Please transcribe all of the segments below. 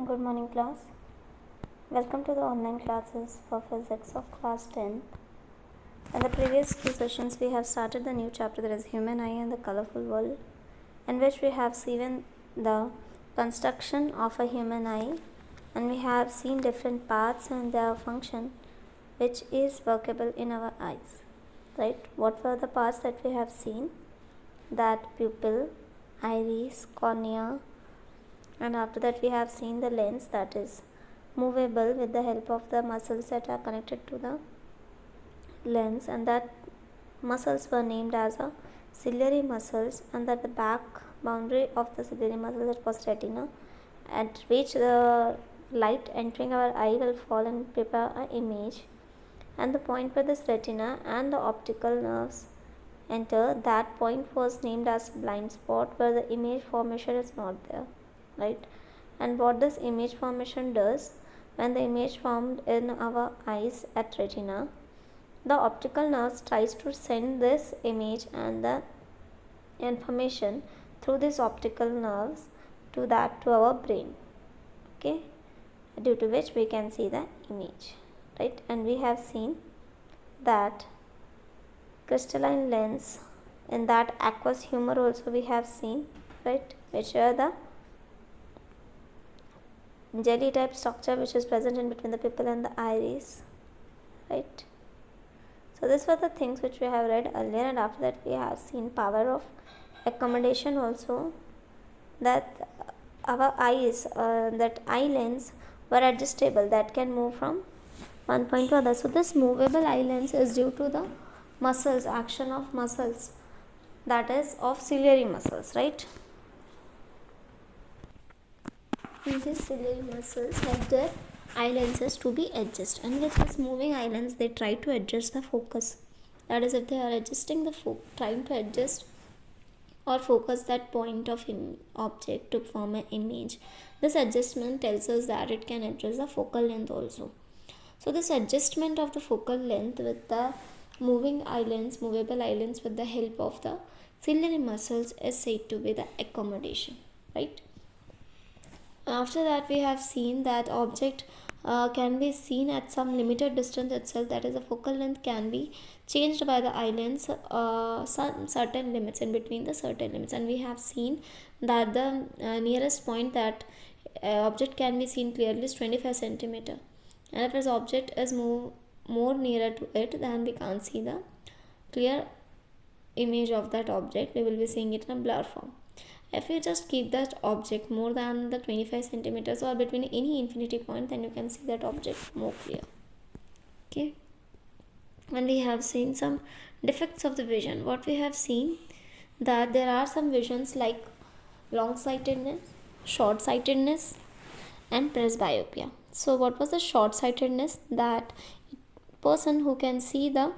Good morning, class. Welcome to the online classes for physics of class 10th. In the previous two sessions, we have started the new chapter, that is Human Eye and the Colorful World, in which we have seen the construction of a human eye, and we have seen different parts and their function which is workable in our eyes. Right? What were the parts that we have seen? That pupil, iris, cornea, and after that we have seen the lens that is movable with the help of the muscles that are connected to the lens, and that muscles were named as a ciliary muscles, and that the back boundary of the ciliary muscle, that was retina, at which the light entering our eye will fall and prepare an image, and the point where this retina and the optical nerves enter, that point was named as blind spot, where the image formation is not there, right? And what this image formation does, when the image formed in our eyes at retina, the optical nerves tries to send this image and the information through these optical nerves to our brain, okay, due to which we can see the image, right? And we have seen that crystalline lens in that aqueous humor also we have seen, right, which are the jelly type structure which is present in between the pupil and the iris, right? So these were the things which we have read earlier, and after that we have seen power of accommodation also, that our eyes, that eye lens were adjustable, that can move from one point to other. So this movable eye lens is due to the muscles, action of muscles, that is of ciliary muscles, right? And these ciliary muscles help their eye lenses to be adjusted, and with this moving eye lens they try to adjust the focus, that is if they are adjusting the trying to adjust or focus that point of object to form an image, this adjustment tells us that it can adjust the focal length also. So this adjustment of the focal length with the moving eye lens, movable eye lens, with the help of the ciliary muscles is said to be the accommodation, right? After that we have seen that object can be seen at some limited distance itself, that is the focal length can be changed by the eye lens some certain limits, in between the certain limits, and we have seen that the nearest point that object can be seen clearly is 25 centimeter, and if this object is more nearer to it, then we can't see the clear image of that object, we will be seeing it in a blur form. If you just keep that object more than the 25 centimeters or between any infinity point, then you can see that object more clear, okay? And we have seen some defects of the vision. What we have seen, that there are some visions like long-sightedness, short-sightedness, and presbyopia. So what was the short-sightedness? That person who can see the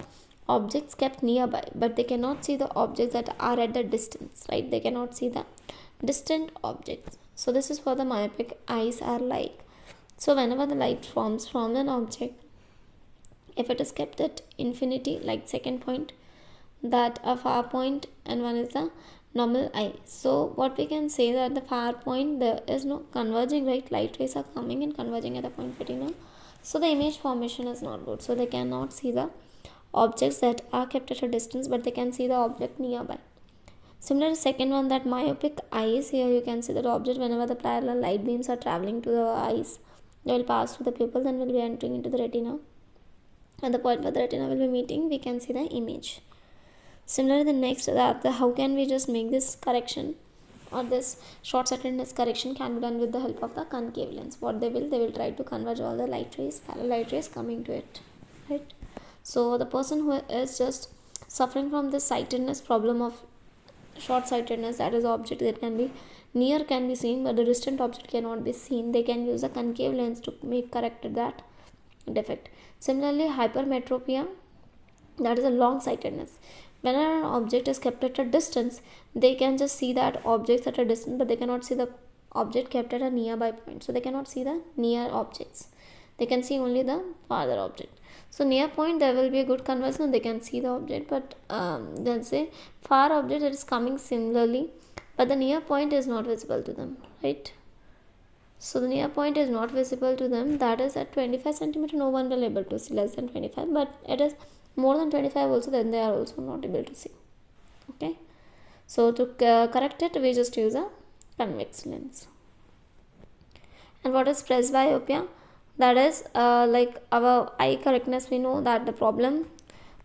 objects kept nearby, but they cannot see the objects that are at the distance, right? They cannot see the distant objects. So this is what the myopic eyes are like. So whenever the light forms from an object, if it is kept at infinity, like second point, that a far point, and one is the normal eye. So what we can say, that the far point there is no converging, right? Light rays are coming and converging at the point retina. So the image formation is not good. So they cannot see the objects that are kept at a distance, but they can see the object nearby. Similar to second one, that myopic eyes, here you can see that object, whenever the parallel light beams are traveling to the eyes, they will pass through the pupil, then will be entering into the retina. At the point where the retina will be meeting, we can see the image. Similarly, the next, how can we just make this correction, or this short-sightedness correction can be done with the help of the concave lens. What they will try to converge all the light rays, parallel light rays coming to it, right? So the person who is just suffering from this sightedness problem of short-sightedness, that is object that can be near can be seen but the distant object cannot be seen, they can use a concave lens to make corrected that defect. Similarly, hypermetropia, that is a long-sightedness. When an object is kept at a distance, they can just see that objects at a distance, but they cannot see the object kept at a nearby point. So they cannot see the near objects, they can see only the farther object. So near point there will be a good conversion, they can see the object, but then say far object that is coming similarly, but the near point is not visible to them, right? So the near point is not visible to them. That is at 25 centimeter, no one will able to see less than 25. But it is more than 25 also, then they are also not able to see. Okay. So to correct it, we just use a convex lens. And what is presbyopia? That is like our eye correctness. We know that the problem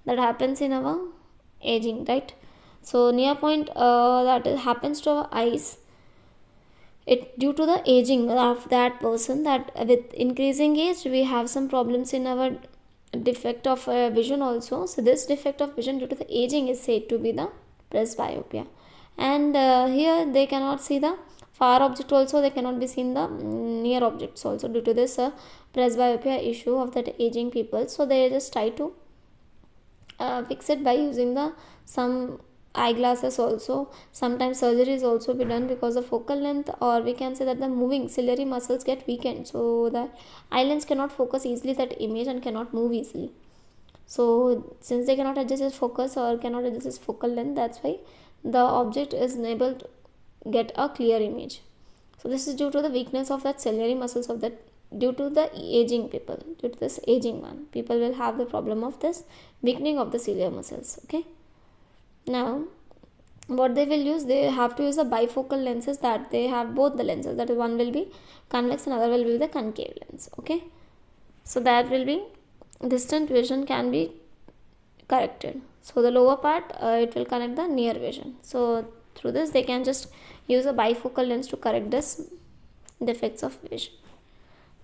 that happens in our aging, right? So near point that happens to our eyes, it due to the aging of that person, that with increasing age we have some problems in our defect of vision also. So this defect of vision due to the aging is said to be the presbyopia. And here they cannot see the far object also, they cannot be seen the near objects also due to this presbyopia issue of that aging people. So they just try to fix it by using the some eyeglasses also. Sometimes surgeries also be done because the focal length, or we can say that the moving ciliary muscles get weakened, so the eye lens cannot focus easily that image and cannot move easily. So since they cannot adjust its focus or cannot adjust its focal length, that's why the object is unable to get a clear image. So this is due to the weakness of that ciliary muscles of that, due to the aging people. Due to this aging one, people will have the problem of this weakening of the ciliary muscles. Okay. Now what they will use, they have to use a bifocal lenses, that they have both the lenses, that is one will be convex and other will be the concave lens. Okay. So that will be distant vision can be corrected. So the lower part it will connect the near vision. So through this they can just use a bifocal lens to correct this defects of vision.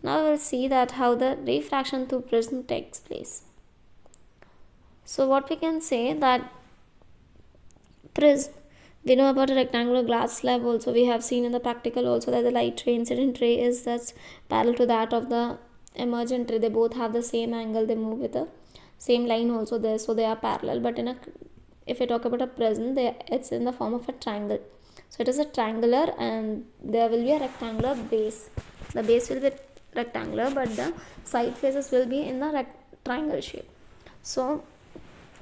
Now we will see that how the refraction through prism takes place. So what we can say that prism, we know about a rectangular glass slab also, we have seen in the practical also that the light ray, incident ray is that's parallel to that of the emergent ray. They both have the same angle, they move with the same line also there, so they are parallel. But in a, if we talk about a prism, it's in the form of a triangle. So it is a triangular and there will be a rectangular base. The base will be rectangular but the side faces will be in the triangle shape. So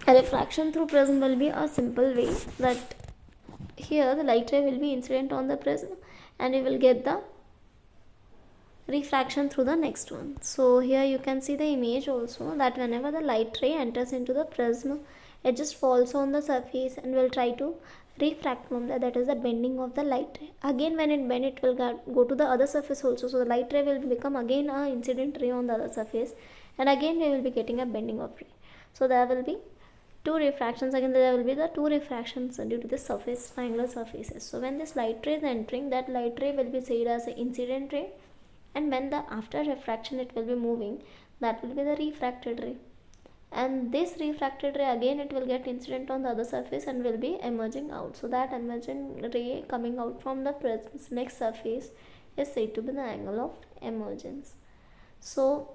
a refraction through prism will be a simple way that here the light ray will be incident on the prism and we will get the refraction through the next one. So here you can see the image also, that whenever the light ray enters into the prism, it just falls on the surface and will try to refract from that, that is the bending of the light ray. Again when it bend, it will go to the other surface also, so the light ray will become again a incident ray on the other surface, and again we will be getting a bending of ray. So there will be two refractions, again there will be the two refractions due to the surface, triangular surfaces. So when this light ray is entering, that light ray will be said as an incident ray, and when the after refraction it will be moving, that will be the refracted ray. And this refracted ray again it will get incident on the other surface and will be emerging out. So that emerging ray coming out from the prism's next surface is said to be the angle of emergence. So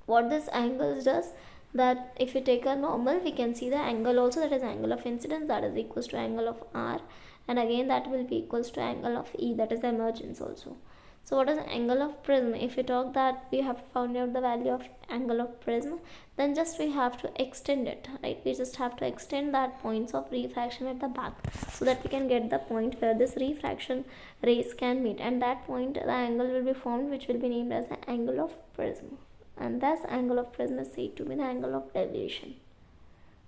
what this angle does, that if we take a normal, we can see the angle also, that is angle of incidence, that is equals to angle of R, and again that will be equals to angle of E, that is the emergence also. So what is the angle of prism? If we talk that we have found out the value of angle of prism, then just we have to extend it, right? We just have to extend that points of refraction at the back so that we can get the point where this refraction rays can meet, and that point the angle will be formed which will be named as the angle of prism, and thus angle of prism is said to be the angle of deviation.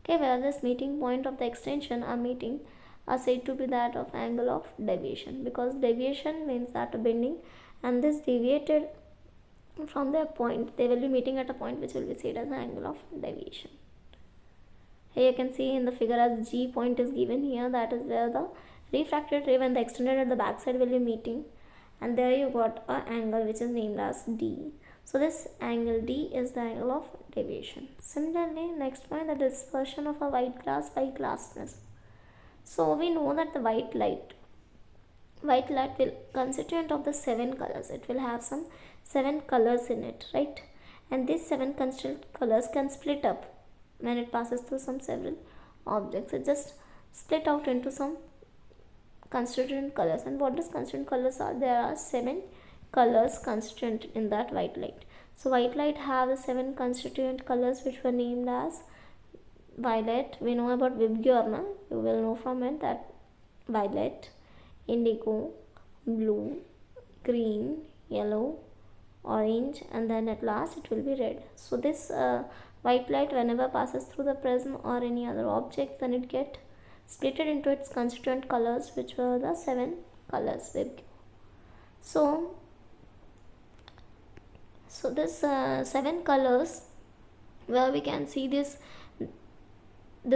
Okay, where this meeting point of the extension are said to be that of angle of deviation, because deviation means that a bending, and this deviated from their point, they will be meeting at a point which will be said as the angle of deviation. Here you can see in the figure as G point is given here, that is where the refracted ray when the extended at the back side will be meeting, and there you got an angle which is named as D. So this angle D is the angle of deviation. Similarly, next point, the dispersion of a white glass by glass prism. So we know that the white light will constituent of the 7 colors. It will have some 7 colors in it, right? And these 7 constituent colors can split up when it passes through some several objects. It just split out into some constituent colors. And what does constituent colors are? There are 7 colors constituent in that white light. So white light have the 7 constituent colors which were named as violet. We know about Vibgyorna. You will know from it that violet, indigo, blue, green, yellow, orange, and then at last it will be red. So this white light whenever passes through the prism or any other object, then it get splitted into its constituent colors, which were the 7 colors we give. So this 7 colors, where we can see this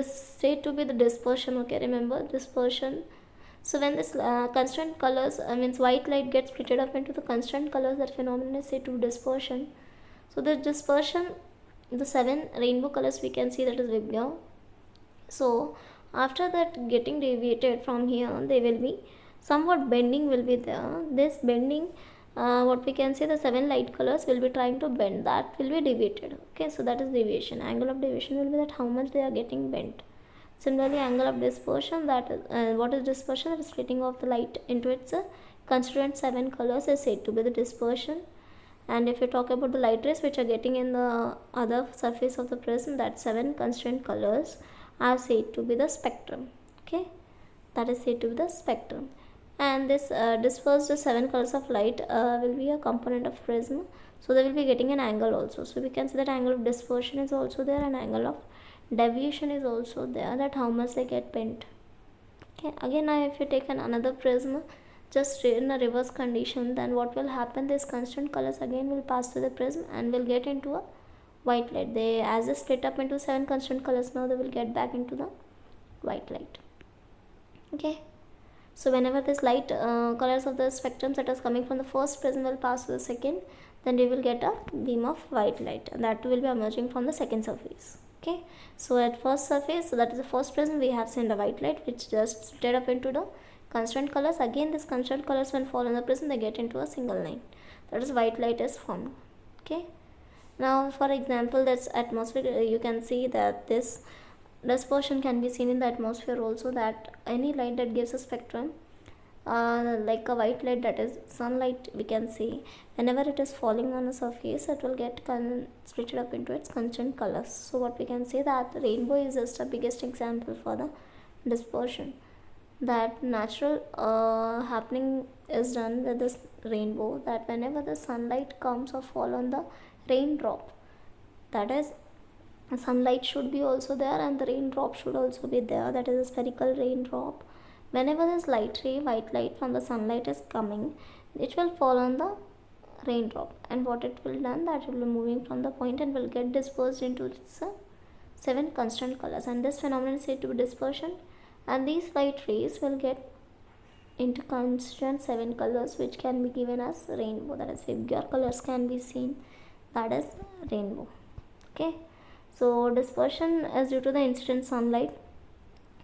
said to be the dispersion. Okay, remember dispersion. So when this constant colors means white light gets split up into the constant colors, that phenomenon is said to be dispersion. So the dispersion, the 7 rainbow colors we can see, that is Vibgyor. So after that getting deviated from here, they will be somewhat bending will be there. This bending, what we can say, the 7 light colors will be trying to bend, that will be deviated. Okay, so that is deviation. Angle of deviation will be that how much they are getting bent. Similarly, angle of dispersion, that is what is dispersion? That is splitting of the light into its constituent 7 colors is said to be the dispersion. And if you talk about the light rays which are getting in the other surface of the prism, that 7 constituent colors are said to be the spectrum. Okay, that is said to be the spectrum. And this dispersed 7 colors of light will be a component of prism, so they will be getting an angle also. So we can say that angle of dispersion is also there, and angle of deviation is also there, that how much they get bent. Okay, again now if you take another prism just in a reverse condition, then what will happen, these constant colors again will pass through the prism and will get into a white light. They, as they split up into 7 constant colors, now they will get back into the white light. Okay, so whenever this light colors of the spectrum that is coming from the first prism will pass to the second, then we will get a beam of white light, and that will be emerging from the second surface. Okay, so at first surface, so that is the first prism, we have seen the white light which just split up into the constant colors. Again this constant colors when fall in the prism, they get into a single line, that is white light is formed. Okay, now for example, that's atmosphere. You can see that this dispersion can be seen in the atmosphere also, that any light that gives a spectrum like a white light, that is sunlight, we can see whenever it is falling on a surface, it will get split up into its constant colors. So what we can say, that the rainbow is just the biggest example for the dispersion. That natural happening is done with this rainbow, that whenever the sunlight comes or fall on the raindrop, that is sunlight should be also there and the raindrop should also be there, that is a spherical raindrop. Whenever this light ray, white light from the sunlight is coming, it will fall on the raindrop, and what it will done, that it will be moving from the point and will get dispersed into its 7 constant colors, and this phenomenon is said to be dispersion. And these light rays will get into constant 7 colors, which can be given as rainbow, that is Vibgyor colors can be seen, that is rainbow. Okay, so dispersion is due to the incident sunlight,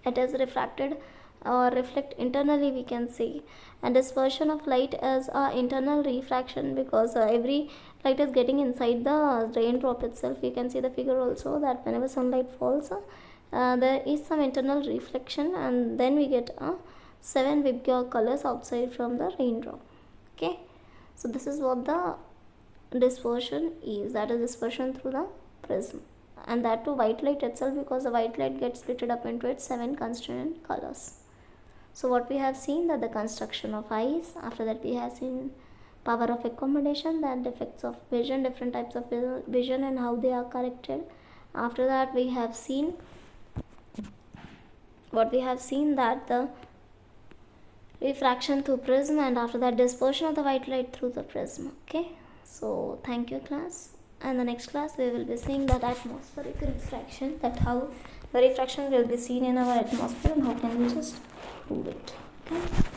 it is refracted or reflect internally, we can see, and dispersion of light is internal refraction, because every light is getting inside the raindrop itself. You can see the figure also, that whenever sunlight falls, there is some internal reflection, and then we get 7 Vibgyor colors outside from the raindrop. Okay, so this is what the dispersion is, that is dispersion through the prism, and that to white light itself, because the white light gets split up into its 7 constituent colors. So what we have seen, that the construction of eyes, after that we have seen power of accommodation, that defects of vision, different types of vision and how they are corrected. After that we have seen that the refraction through prism, and after that dispersion of the white light through the prism. Okay, so thank you class, and the next class we will be seeing that atmospheric refraction, that how the refraction will be seen in our atmosphere and how can we just prove it. Okay.